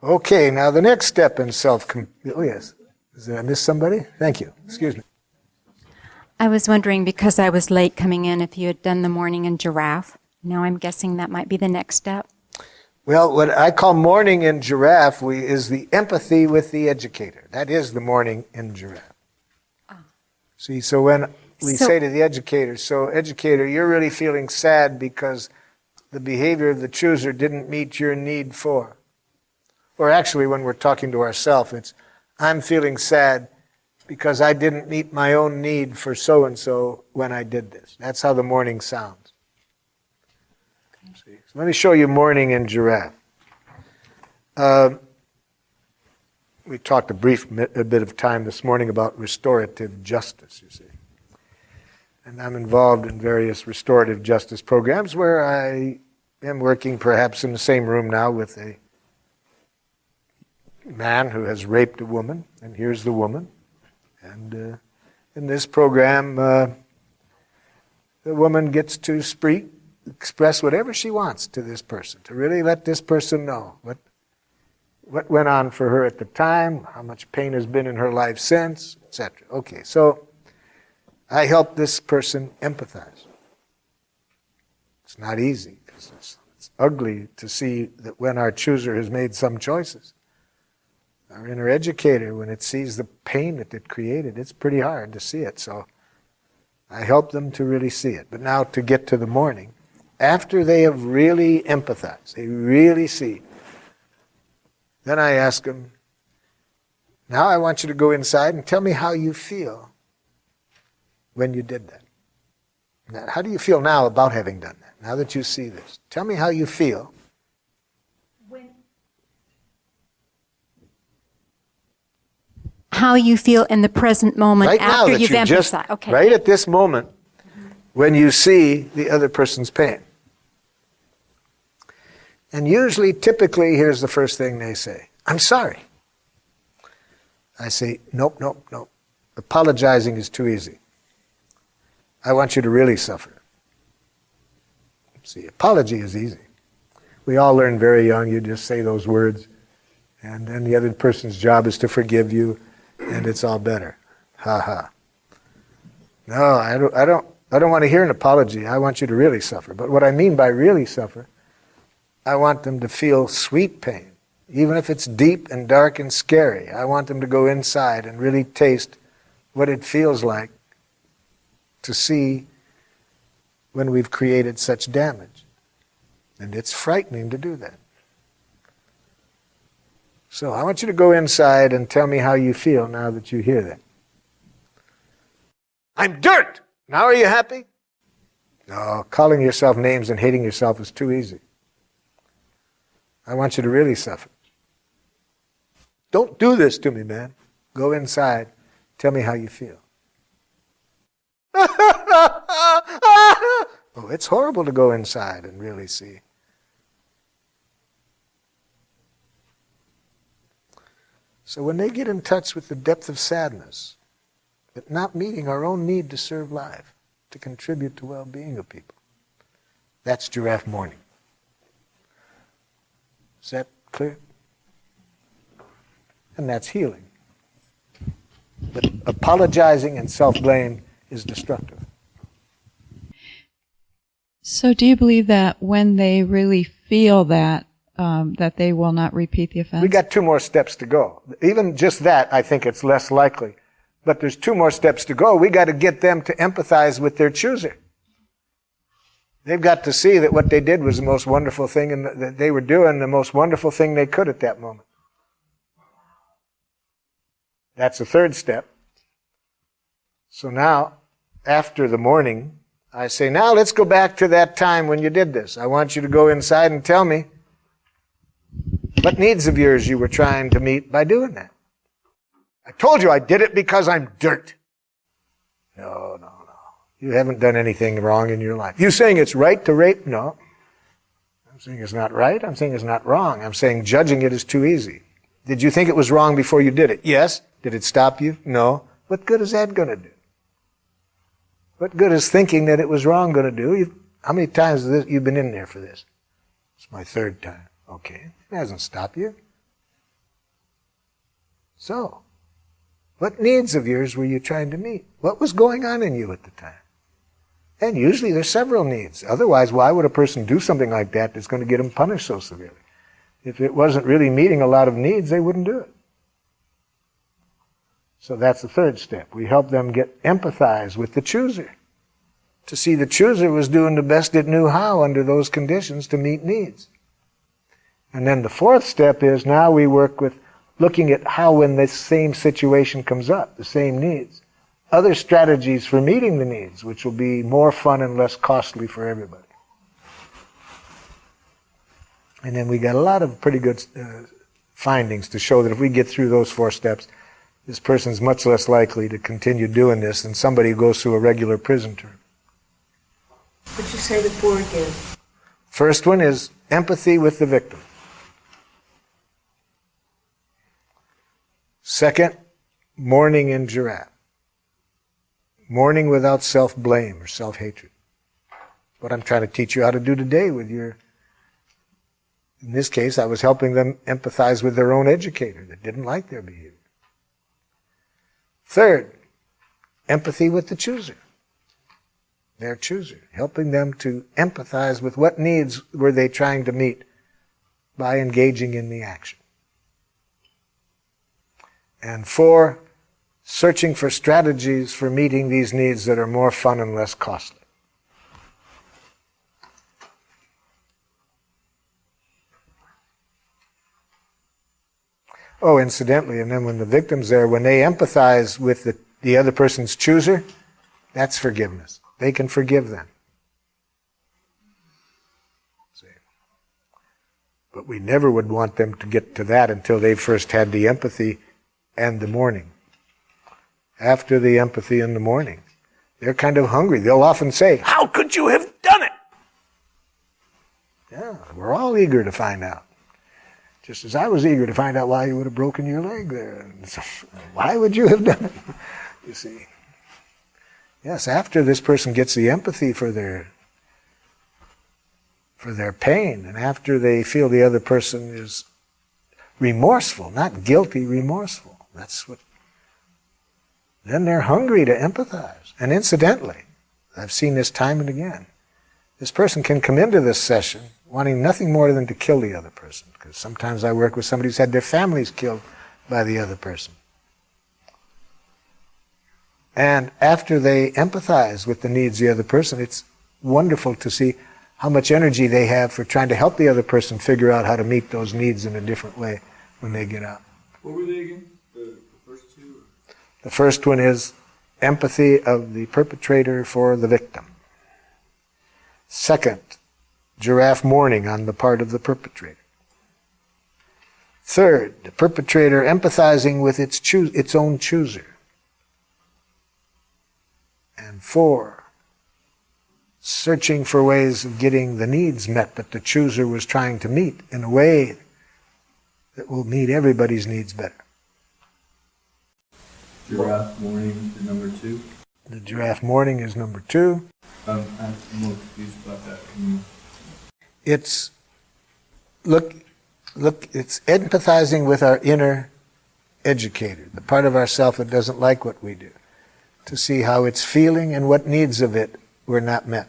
Okay, now the next step in oh yes. Did I miss somebody? Thank you. Excuse me. I was wondering, because I was late coming in, if you had done the mourning in giraffe. Now I'm guessing that might be the next step. Well, what I call mourning in giraffe is the empathy with the educator. That is the mourning in giraffe. See, so when we say to the educator, so educator, you're really feeling sad because the behavior of the chooser didn't meet your need for. Or actually, when we're talking to ourselves, it's, I'm feeling sad because I didn't meet my own need for so-and-so when I did this. That's how the mourning sounds. See? So let me show you mourning in giraffe. We talked a bit of time this morning about restorative justice, you see. And I'm involved in various restorative justice programs where I am working perhaps in the same room now with a man who has raped a woman, and here's the woman. And in this program, the woman gets to express whatever she wants to this person, to really let this person know what went on for her at the time, how much pain has been in her life since, etc. Okay, so I help this person empathize. It's not easy, because it's ugly to see that when our chooser has made some choices, our inner educator, when it sees the pain that it created, it's pretty hard to see it. So I help them to really see it. But now to get to the mourning, after they have really empathized, they really see, then I ask them, now I want you to go inside and tell me how you feel when you did that. Now, how do you feel now about having done that? Now that you see this, tell me how you feel. How you feel in the present moment right after now you've emphasized. Okay. Right at this moment, when you see the other person's pain. And usually, typically, here's the first thing they say. I'm sorry. I say, nope, nope, nope. Apologizing is too easy. I want you to really suffer. See, apology is easy. We all learn very young, you just say those words, and then the other person's job is to forgive you, and it's all better. Ha ha. No, I don't want to hear an apology. I want you to really suffer. But what I mean by really suffer, I want them to feel sweet pain, even if it's deep and dark and scary. I want them to go inside and really taste what it feels like to see when we've created such damage. And it's frightening to do that. So I want you to go inside and tell me how you feel now that you hear that. I'm dirt! Now are you happy? No, calling yourself names and hating yourself is too easy. I want you to really suffer. Don't do this to me, man. Go inside. Tell me how you feel. Oh, it's horrible to go inside and really see. So when they get in touch with the depth of sadness, at not meeting our own need to serve life, to contribute to well-being of people, that's giraffe mourning. Is that clear? And that's healing. But apologizing and self-blame is destructive. So do you believe that when they really feel that, that they will not repeat the offense? We got 2 more steps to go. Even just that, I think it's less likely. But there's 2 more steps to go. We got to get them to empathize with their chooser. They've got to see that what they did was the most wonderful thing, and that they were doing the most wonderful thing they could at that moment. That's the 3rd step. So now, after the mourning, I say, now let's go back to that time when you did this. I want you to go inside and tell me what needs of yours you were trying to meet by doing that. I told you I did it because I'm dirt. No, no, no. You haven't done anything wrong in your life. You saying it's right to rape? No. I'm saying it's not right. I'm saying it's not wrong. I'm saying judging it is too easy. Did you think it was wrong before you did it? Yes. Did it stop you? No. What good is that going to do? What good is thinking that it was wrong going to do? How many times have you been in there for this? It's my 3rd time. Okay. It hasn't stopped you. So, what needs of yours were you trying to meet? What was going on in you at the time? And usually there's several needs. Otherwise, why would a person do something like that that's going to get them punished so severely? If it wasn't really meeting a lot of needs, they wouldn't do it. So that's the third step. We help them empathize with the chooser, to see the chooser was doing the best it knew how under those conditions to meet needs. And then the fourth step is now we work with looking at how, when this same situation comes up, the same needs, other strategies for meeting the needs, which will be more fun and less costly for everybody. And then we got a lot of pretty good findings to show that if we get through those 4 steps, this person's much less likely to continue doing this than somebody who goes through a regular prison term. Would you say the 4 again? First one is empathy with the victim. Second, mourning in giraffe. Mourning without self-blame or self-hatred. What I'm trying to teach you how to do today with your, in this case, I was helping them empathize with their own educator that didn't like their behavior. Third, empathy with the chooser, their chooser, helping them to empathize with what needs were they trying to meet by engaging in the action. And 4, searching for strategies for meeting these needs that are more fun and less costly. Oh, incidentally, and then when the victim's there, when they empathize with the other person's chooser, that's forgiveness. They can forgive them. See? But we never would want them to get to that until they first had the empathy and the mourning. After the empathy and the mourning, they're kind of hungry. They'll often say, "How could you have done it?" Yeah, we're all eager to find out. Just as I was eager to find out why you would have broken your leg there. Why would you have done it? You see. Yes, after this person gets the empathy for their pain, and after they feel the other person is remorseful, not guilty, remorseful. That's what. Then they're hungry to empathize. And incidentally, I've seen this time and again, this person can come into this session wanting nothing more than to kill the other person. Because sometimes I work with somebody who's had their families killed by the other person. And after they empathize with the needs of the other person, it's wonderful to see how much energy they have for trying to help the other person figure out how to meet those needs in a different way when they get out. What were they again? The first 2? The first one is empathy of the perpetrator for the victim. Second, giraffe mourning on the part of the perpetrator. Third, the perpetrator empathizing with its own chooser. And 4, searching for ways of getting the needs met that the chooser was trying to meet in a way that will meet everybody's needs better. Giraffe mourning is number 2. The giraffe mourning is number 2. I'm more confused about that. It's it's empathizing with our inner educator, the part of ourself that doesn't like what we do, to see how it's feeling and what needs of it were not met.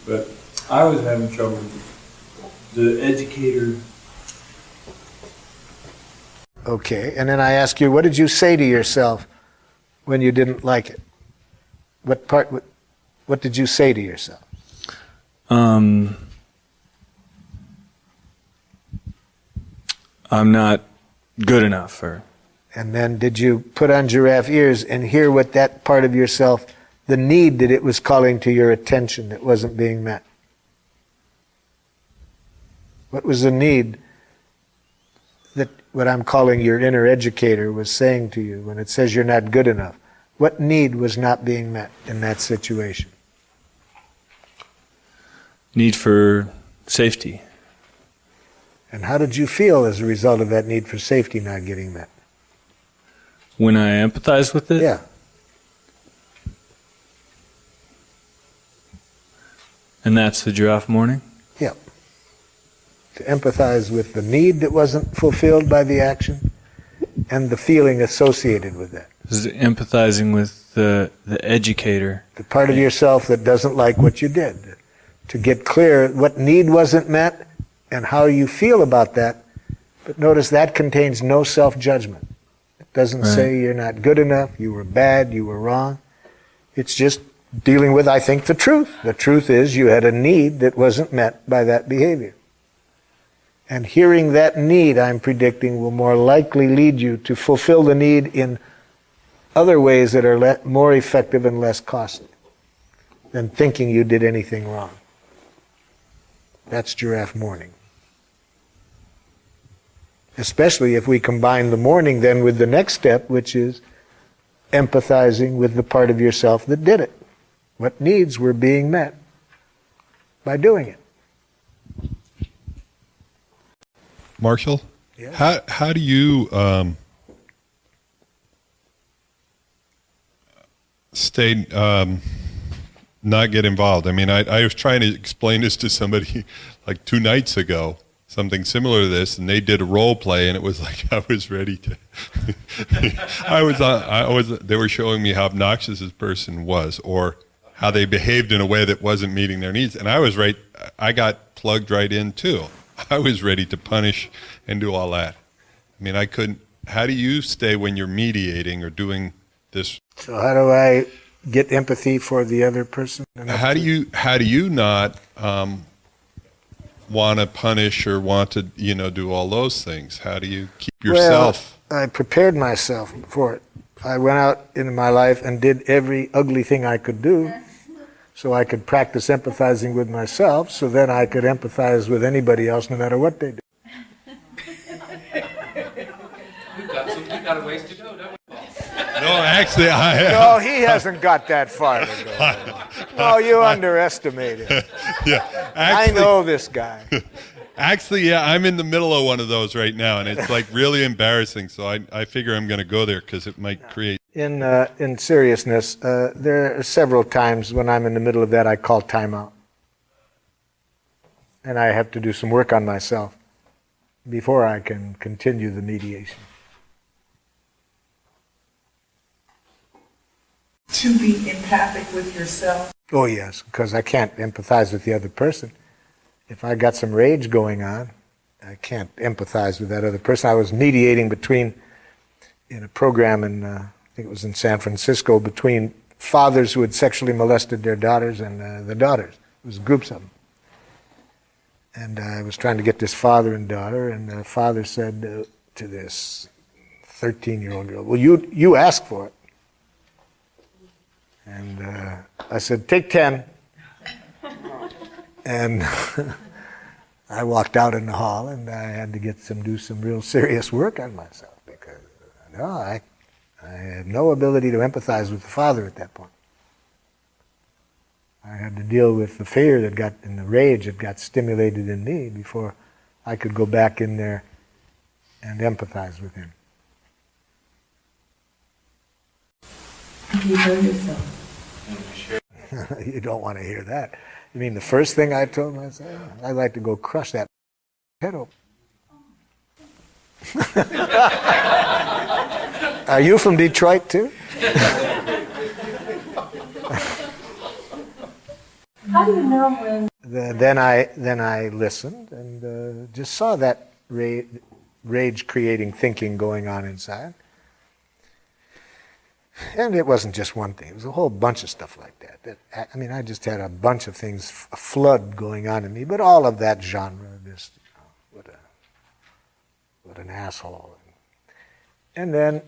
But I was having trouble with the educator. Okay, and then I ask you, what did you say to yourself when you didn't like it? What did you say to yourself? I'm not good enough, or... And then did you put on giraffe ears and hear what that part of yourself, the need that it was calling to your attention that wasn't being met? What was the need that what I'm calling your inner educator was saying to you when it says you're not good enough? What need was not being met in that situation? Need for safety. And how did you feel as a result of that need for safety not getting met? When I empathize with it? Yeah. And that's the giraffe mourning? Yeah. To empathize with the need that wasn't fulfilled by the action and the feeling associated with that. This is empathizing with the educator. The part of yourself that doesn't like what you did. To get clear what need wasn't met and how you feel about that. But notice that contains no self-judgment. It doesn't say you're not good enough, you were bad, you were wrong. It's just dealing with, I think, the truth. The truth is you had a need that wasn't met by that behavior. And hearing that need, I'm predicting, will more likely lead you to fulfill the need in other ways that are more effective and less costly than thinking you did anything wrong. That's giraffe mourning. Especially if we combine the mourning then with the next step, which is empathizing with the part of yourself that did it. What needs were being met by doing it. Marshall, Yeah. how do you stay not get involved? I mean, I was trying to explain this to somebody like 2 nights ago, something similar to this, and they did a role play, and it was like I was ready to. They were showing me how obnoxious this person was, or how they behaved in a way that wasn't meeting their needs, and I got plugged right in too. I was ready to punish and do all that. I mean, I couldn't. How do you stay when you're mediating or doing this? So how do I get empathy for the other person? How do you not want to punish or want to do all those things? How do you keep yourself? Well, I prepared myself for it. I went out into my life and did every ugly thing I could do, so I could practice empathizing with myself, so then I could empathize with anybody else no matter what they do. We've got a ways to go, don't we? No, actually, No, he hasn't got that far to go. No, you underestimate him. Yeah, I know this guy. Actually, yeah, I'm in the middle of one of those right now, and it's like really embarrassing. So I figure I'm going to go there because it might create. In seriousness, there are several times when I'm in the middle of that I call timeout. And I have to do some work on myself before I can continue the mediation. To be empathic with yourself. Oh yes, because I can't empathize with the other person. If I got some rage going on, I can't empathize with that other person. I was mediating in a program I think it was in San Francisco, between fathers who had sexually molested their daughters and the daughters. It was groups of them. And I was trying to get this father and daughter, and the father said to this 13-year-old girl, well, you asked for it. And I said, take 10. And I walked out in the hall, and I had to do some real serious work on myself, because I had no ability to empathize with the father at that point. I had to deal with the fear and the rage that got stimulated in me before I could go back in there and empathize with him. You know yourself. You don't want to hear that. You mean the first thing I told myself? I'd like to go crush that head open. Are you from Detroit too? How do you know when? Then I listened and just saw that rage-creating thinking going on inside. And it wasn't just one thing. It was a whole bunch of stuff like that. I just had a bunch of things, a flood going on in me, but all of that genre, just, what an asshole. And then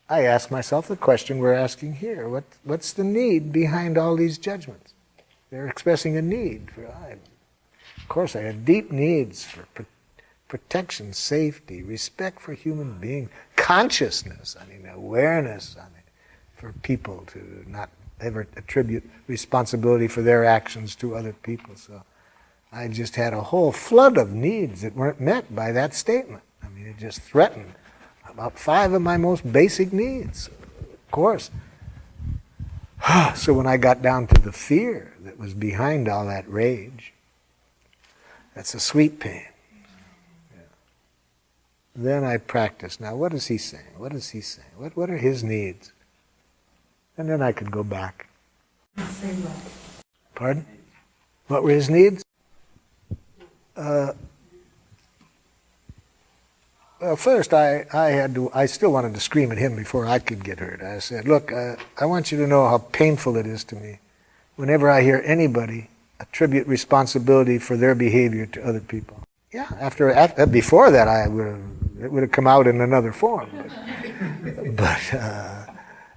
I asked myself the question we're asking here. What's the need behind all these judgments? They're expressing a need. Of course, I had deep needs for protection, safety, respect for human beings, consciousness, awareness, for people to not ever attribute responsibility for their actions to other people. So I just had a whole flood of needs that weren't met by that statement. It just threatened about 5 of my most basic needs, of course. So when I got down to the fear that was behind all that rage, that's a sweet pain. then I practice. Now, what is he saying? What is he saying? What are his needs? And then I could go back. Say what? Pardon? What were his needs? Well, first I still wanted to scream at him before I could get hurt. I said, look, I want you to know how painful it is to me whenever I hear anybody attribute responsibility for their behavior to other people. Yeah, before that it would have come out in another form. But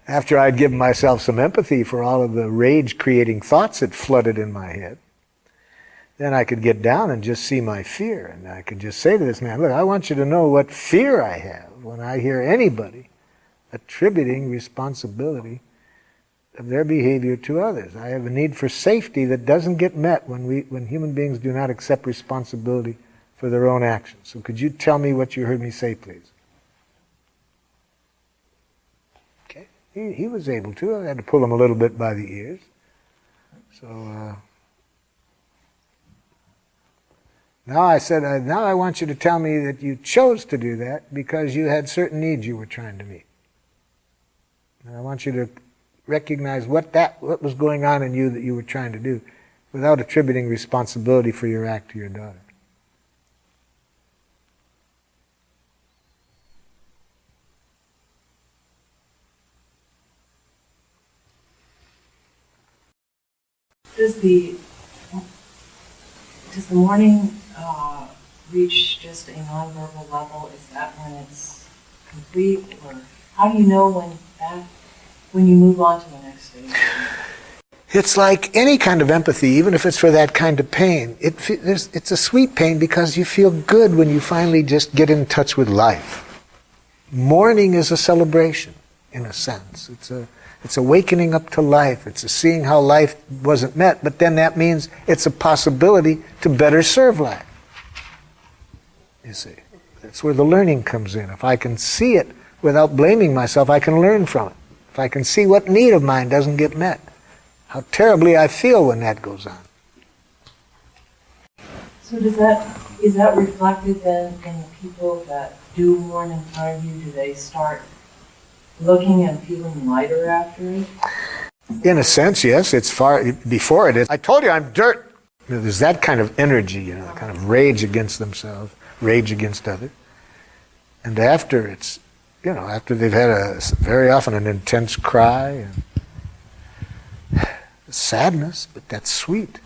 after I'd given myself some empathy for all of the rage-creating thoughts that flooded in my head, then I could get down and just see my fear. And I could just say to this man, look, I want you to know what fear I have when I hear anybody attributing responsibility of their behavior to others. I have a need for safety that doesn't get met when human beings do not accept responsibility for their own actions. So could you tell me what you heard me say, please? Okay. He was able to. I had to pull him a little bit by the ears. So now I said, now I want you to tell me that you chose to do that because you had certain needs you were trying to meet. And I want you to recognize what was going on in you that you were trying to do without attributing responsibility for your act to your daughter. Does the mourning reach just a nonverbal level? Is that when it's complete, or how do you know when you move on to the next stage? It's like any kind of empathy, even if it's for that kind of pain. It's a sweet pain because you feel good when you finally just get in touch with life. Mourning is a celebration, in a sense. It's awakening up to life. It's a seeing how life wasn't met, but then that means it's a possibility to better serve life. You see, that's where the learning comes in. If I can see it without blaming myself, I can learn from it. If I can see what need of mine doesn't get met, how terribly I feel when that goes on. So is that reflected then in the people that do mourn in front of you? Do they start looking and feeling lighter after it? In a sense, yes. It's far before it is. I told you I'm dirt. There's that kind of energy, kind of rage against themselves, rage against others. And after it's, after they've had very often an intense cry and sadness, but that's sweet.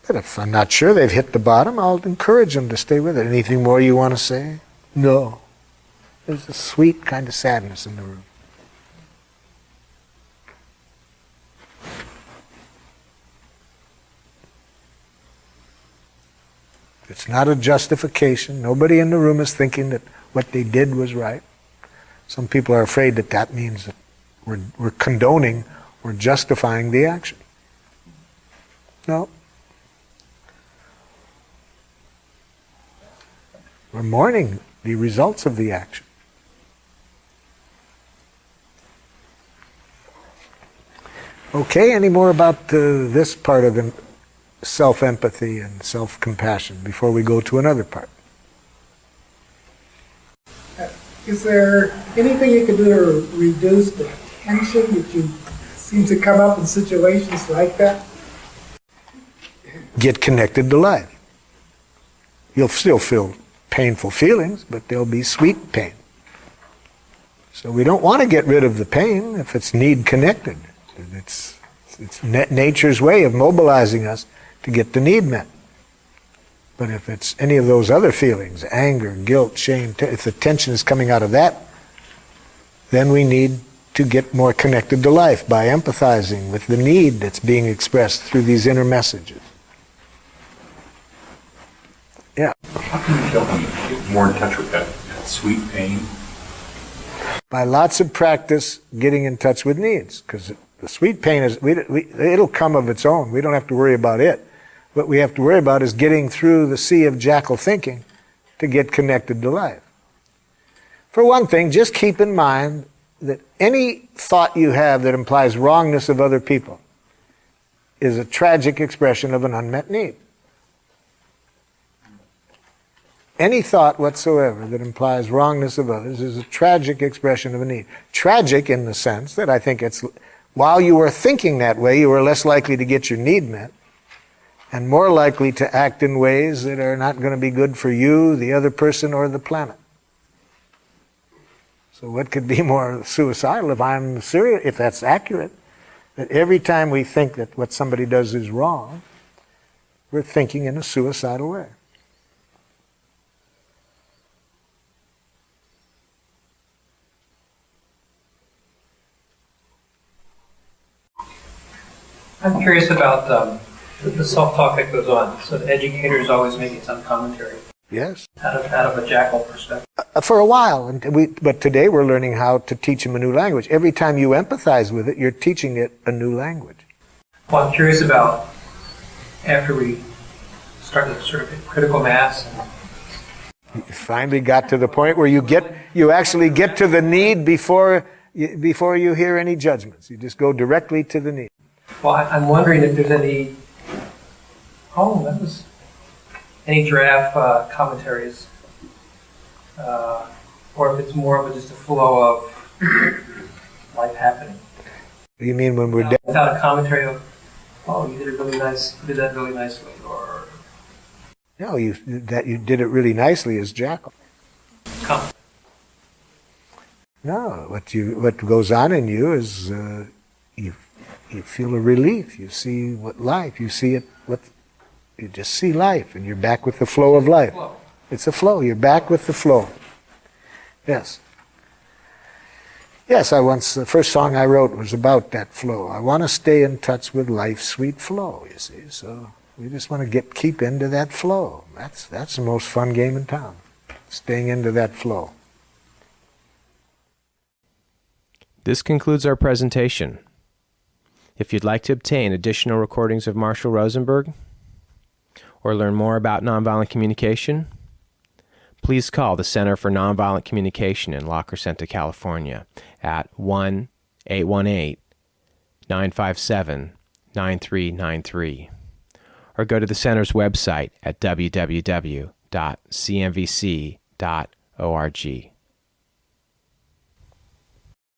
But if I'm not sure they've hit the bottom, I'll encourage them to stay with it. Anything more you want to say? No. There's a sweet kind of sadness in the room. It's not a justification. Nobody in the room is thinking that what they did was right. Some people are afraid that means that we're condoning or justifying the action. No. We're mourning the results of the action. Okay, any more about this part of self-empathy and self-compassion before we go to another part? Is there anything you can do to reduce the tension that you seem to come up in situations like that? Get connected to life. You'll still feel painful feelings, but they'll be sweet pain. So we don't want to get rid of the pain if it's need-connected. It's nature's way of mobilizing us to get the need met. But if it's any of those other feelings, anger, guilt, shame, if the tension is coming out of that, then we need to get more connected to life by empathizing with the need that's being expressed through these inner messages. Yeah. How can you help me get more in touch with that sweet pain? By lots of practice getting in touch with needs, because the sweet pain it'll come of its own. We don't have to worry about it. What we have to worry about is getting through the sea of jackal thinking to get connected to life. For one thing, just keep in mind that any thought you have that implies wrongness of other people is a tragic expression of an unmet need. Any thought whatsoever that implies wrongness of others is a tragic expression of a need. Tragic in the sense that I think it's, while you are thinking that way, you are less likely to get your need met and more likely to act in ways that are not going to be good for you, the other person, or the planet. So what could be more suicidal if I'm serious, if that's accurate, that every time we think that what somebody does is wrong, we're thinking in a suicidal way. I'm curious about the self-talk that goes on. So the educator is always making some commentary Yes. out of a jackal perspective. For a while, but today we're learning how to teach them a new language. Every time you empathize with it, you're teaching it a new language. Well, I'm curious about after we started to sort of hit critical mass. You finally got to the point where you actually get to the need before you hear any judgments. You just go directly to the need. Well, I'm wondering if there's any giraffe commentaries, or if it's more of just a flow of life happening. You mean when we're dead? Without a commentary of, oh, you did it really nice, you did that really nicely, or... No, you did it really nicely as jackal. Come. No, what goes on in you is you feel a relief. You see you just see life, and you're back with the flow of life. It's a flow. You're back with the flow. Yes. Yes, the first song I wrote was about that flow. I want to stay in touch with life's sweet flow, you see. So we just want to keep into that flow. That's the most fun game in town, staying into that flow. This concludes our presentation. If you'd like to obtain additional recordings of Marshall Rosenberg or learn more about nonviolent communication, please call the Center for Nonviolent Communication in La Crescenta, California at 1-818-957-9393 or go to the Center's website at www.cnvc.org.